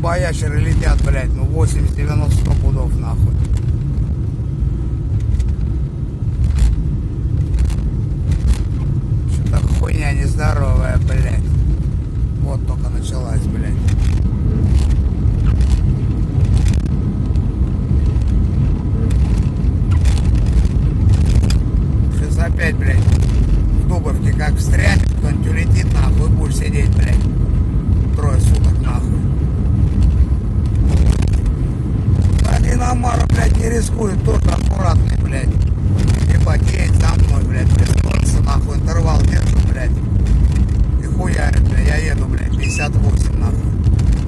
долбоящеры летят, блядь, ну 80-90 пудов нахуй. Что-то хуйня нездоровая, блядь. Вот только началась, блядь. Сейчас опять, блядь, в Дубовке как встрянет, кто-нибудь улетит, нахуй, будешь сидеть, блядь. Трое суток, нахуй. А Иномара, блядь, не рискует, тоже аккуратный, блядь. Ебать, едет за мной, блядь, прислонился, нахуй, интервал держу, блядь. И хуярит, блядь, я еду, блядь, 58, нахуй.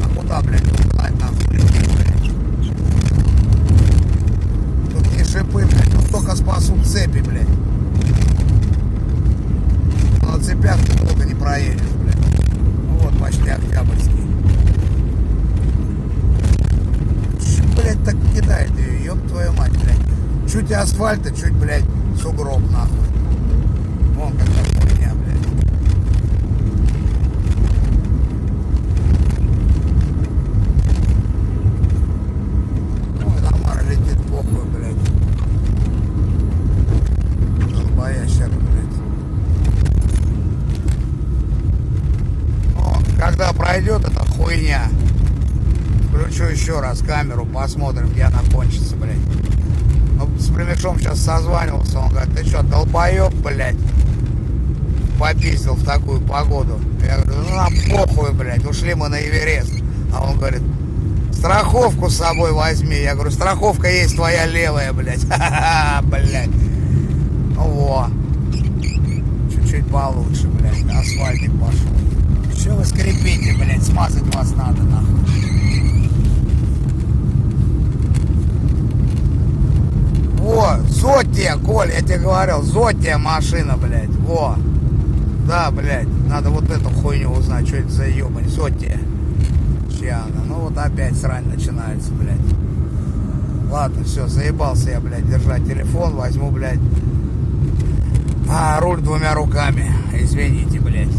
А куда, блядь, узнать, нахуй, лететь, блядь? Тут не шипы, блядь, тут только спасут цепи, блядь. На цепях ты долго не проедешь, блядь. Ну вот, почти Октябрьский. Че, блядь, так кидает ее, ёб твою мать, блядь. Чуть асфальта, чуть, блядь, сугроб, нахуй. Вон какая хуйня, блядь. Ой, Намара летит, похуй, блядь. Долбоящер, блядь. О, когда пройдет эта хуйня, включу еще раз камеру, посмотрим, где она кончится, блядь. Ну, с Племешом сейчас созванивался, он говорит, ты что, долбоеб, блядь, попиздил в такую погоду. Я говорю, ну нам похуй, блядь, ушли мы на Эверест. А он говорит, страховку с собой возьми. Я говорю, страховка есть твоя левая, блядь. Ха-ха-ха, блядь. Ну во. Чуть-чуть получше, блядь, асфальтик пошел. Че вы скрипите, блядь, смазать вас надо, нахуй. Во, Зотия, Коль, я тебе говорил, Зотия машина, блядь, во. Да, блядь, надо вот эту хуйню узнать, что это за ебань, Зотия. Чья она? Ну вот опять срань начинается, блядь. Ладно, все, заебался я, блядь, держать телефон, возьму, блядь, руль двумя руками. Извините, блядь.